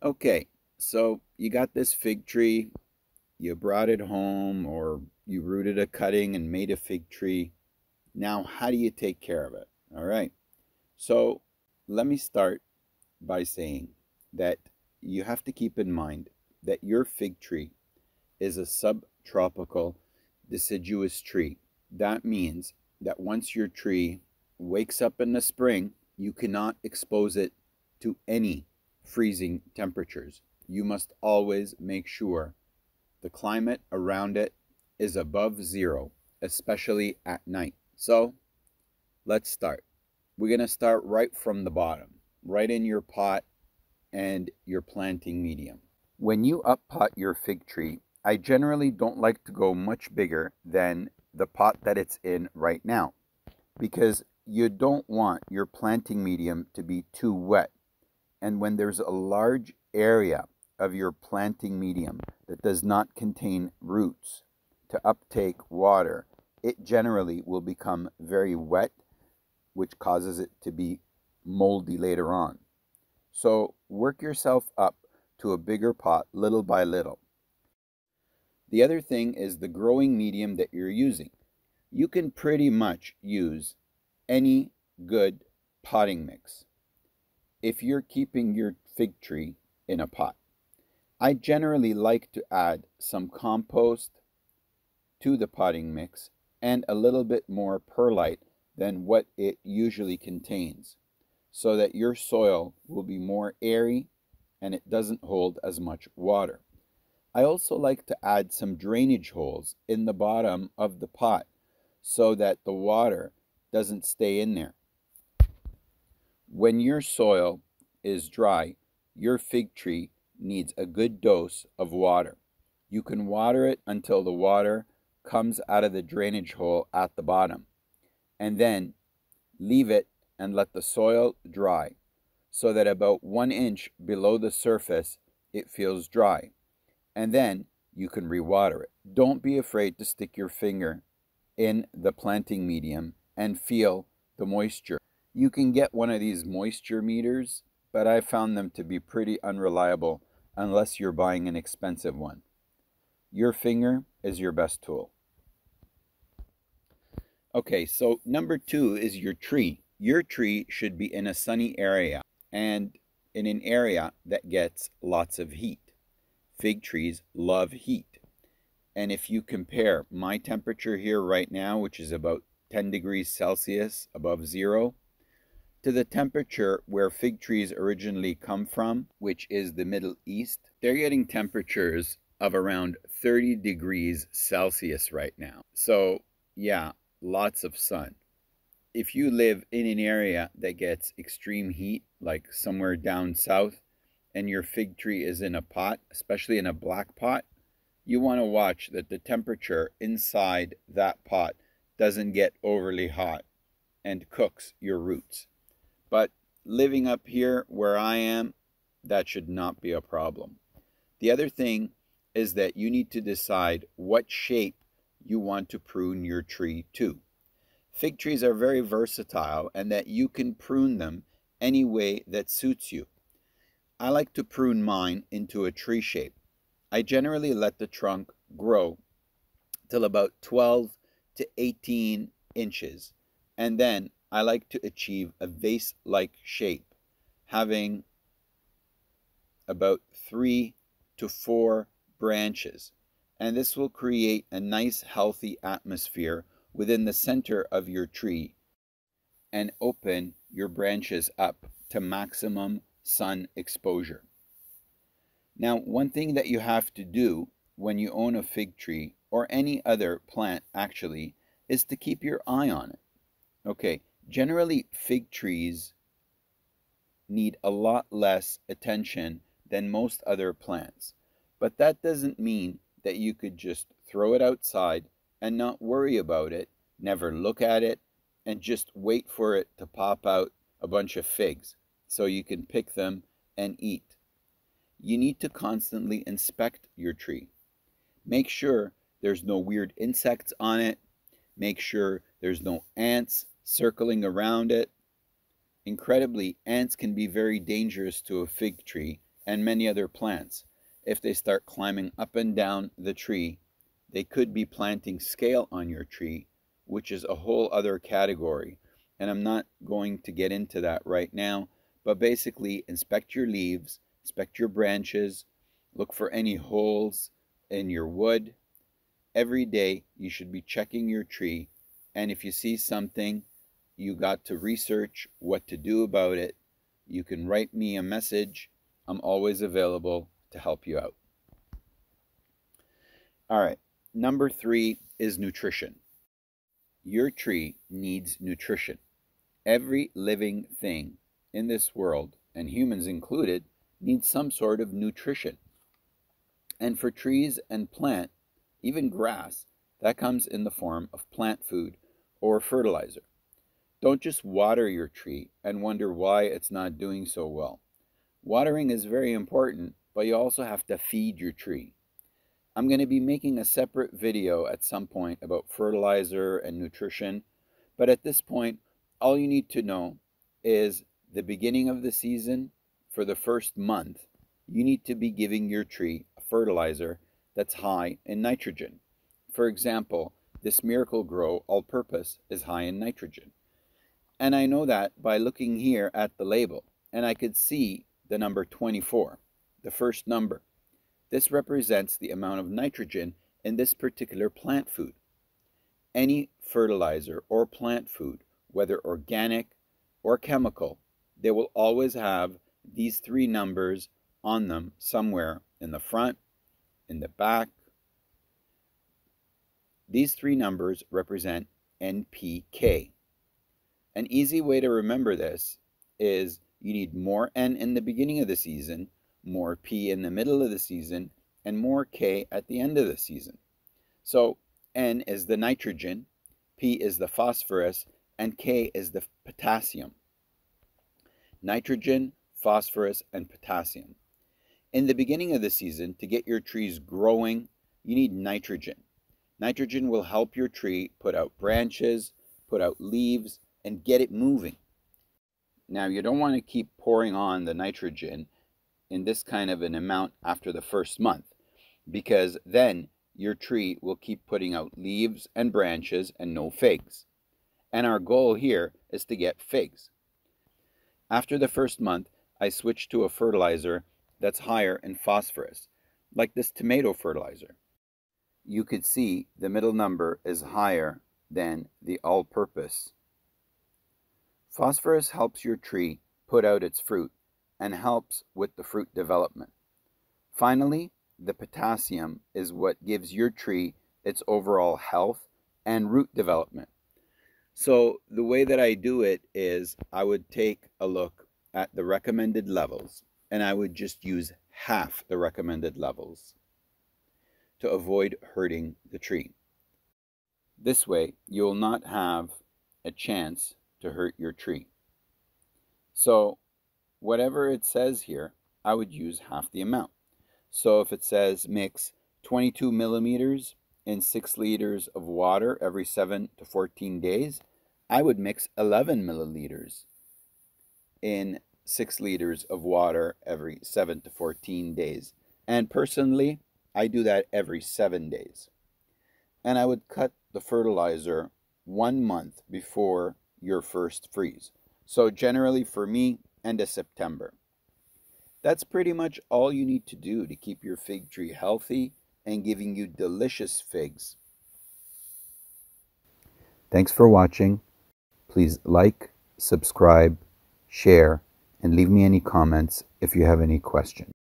Okay, so you got this fig tree, you brought it home, or you rooted a cutting and made a fig tree. Now, how do you take care of it? All right, so let me start by saying that you have to keep in mind that your fig tree is a subtropical deciduous tree. That means that once your tree wakes up in the spring, you cannot expose it to any freezing temperatures. You must always make sure the climate around it is above zero, especially at night. So let's start. We're going to start right from the bottom, right in your pot and your planting medium. When you uppot your fig tree, I generally don't like to go much bigger than the pot that it's in right now because you don't want your planting medium to be too wet. And when there's a large area of your planting medium that does not contain roots to uptake water, it generally will become very wet, which causes it to be moldy later on. So work yourself up to a bigger pot little by little. The other thing is the growing medium that you're using. You can pretty much use any good potting mix if you're keeping your fig tree in a pot. I generally like to add some compost to the potting mix and a little bit more perlite than what it usually contains so that your soil will be more airy and it doesn't hold as much water. I also like to add some drainage holes in the bottom of the pot so that the water doesn't stay in there. When your soil is dry, your fig tree needs a good dose of water. You can water it until the water comes out of the drainage hole at the bottom, and then leave it and let the soil dry so that about 1 inch below the surface it feels dry, and then you can rewater it. Don't be afraid to stick your finger in the planting medium and feel the moisture. You can get one of these moisture meters, but I found them to be pretty unreliable unless you're buying an expensive one. Your finger is your best tool. Okay, so number 2 is your tree. Your tree should be in a sunny area and in an area that gets lots of heat. Fig trees love heat. And if you compare my temperature here right now, which is about 10 degrees Celsius above zero, to the temperature where fig trees originally come from, which is the Middle East, they're getting temperatures of around 30 degrees Celsius right now. So, yeah, lots of sun. If you live in an area that gets extreme heat, like somewhere down south, and your fig tree is in a pot, especially in a black pot, you want to watch that the temperature inside that pot doesn't get overly hot and cooks your roots. But living up here where I am, that should not be a problem. The other thing is that you need to decide what shape you want to prune your tree to. Fig trees are very versatile and that you can prune them any way that suits you. I like to prune mine into a tree shape. I generally let the trunk grow till about 12 to 18 inches, and then I like to achieve a vase-like shape, having about 3 to 4 branches, and this will create a nice healthy atmosphere within the center of your tree and open your branches up to maximum sun exposure. Now, one thing that you have to do when you own a fig tree or any other plant actually is to keep your eye on it. Okay, generally fig trees need a lot less attention than most other plants, but that doesn't mean that you could just throw it outside and not worry about it, never look at it, and just wait for it to pop out a bunch of figs so you can pick them and eat. You need to constantly inspect your tree. Make sure there's no weird insects on it. Make sure there's no ants circling around it. Incredibly, ants can be very dangerous to a fig tree, and many other plants. If they start climbing up and down the tree, they could be planting scale on your tree, which is a whole other category. And I'm not going to get into that right now, but basically inspect your leaves, inspect your branches, look for any holes in your wood. Every day you should be checking your tree, and if you see something, you got to research what to do about it. You can write me a message. I'm always available to help you out. All right, number 3 is nutrition. Your tree needs nutrition. Every living thing in this world, and humans included, needs some sort of nutrition. And for trees and plant, even grass, that comes in the form of plant food or fertilizer. Don't just water your tree and wonder why it's not doing so well. Watering is very important, but you also have to feed your tree. I'm going to be making a separate video at some point about fertilizer and nutrition, but at this point, all you need to know is the beginning of the season, for the first month, you need to be giving your tree a fertilizer that's high in nitrogen. For example, this Miracle-Gro All-Purpose is high in nitrogen. And I know that by looking here at the label, and I could see the number 24, the first number. This represents the amount of nitrogen in this particular plant food. Any fertilizer or plant food, whether organic or chemical, they will always have these 3 numbers on them somewhere in the front, in the back. These 3 numbers represent NPK. An easy way to remember this is you need more N in the beginning of the season, more P in the middle of the season, and more K at the end of the season. So N is the nitrogen, P is the phosphorus, and K is the potassium. Nitrogen, phosphorus, and potassium. In the beginning of the season, to get your trees growing, you need nitrogen. Nitrogen will help your tree put out branches, put out leaves, and get it moving. Now, you don't want to keep pouring on the nitrogen in this kind of an amount after the first month, because then your tree will keep putting out leaves and branches and no figs. And our goal here is to get figs. After the first month, I switched to a fertilizer that's higher in phosphorus, like this tomato fertilizer. You could see the middle number is higher than the all-purpose. Phosphorus helps your tree put out its fruit and helps with the fruit development. Finally, the potassium is what gives your tree its overall health and root development. So the way that I do it is I would take a look at the recommended levels, and I would just use half the recommended levels to avoid hurting the tree. This way, you will not have a chance to hurt your tree. So whatever it says here, I would use half the amount. So if it says mix 22 millimeters in 6 liters of water every 7 to 14 days, I would mix 11 milliliters in 6 liters of water every 7 to 14 days. And personally, I do that every 7 days. And I would cut the fertilizer 1 month before your first freeze. So generally for me, end of September. That's pretty much all you need to do to keep your fig tree healthy and giving you delicious figs. Thanks for watching. Please like, subscribe, share, and leave me any comments if you have any questions.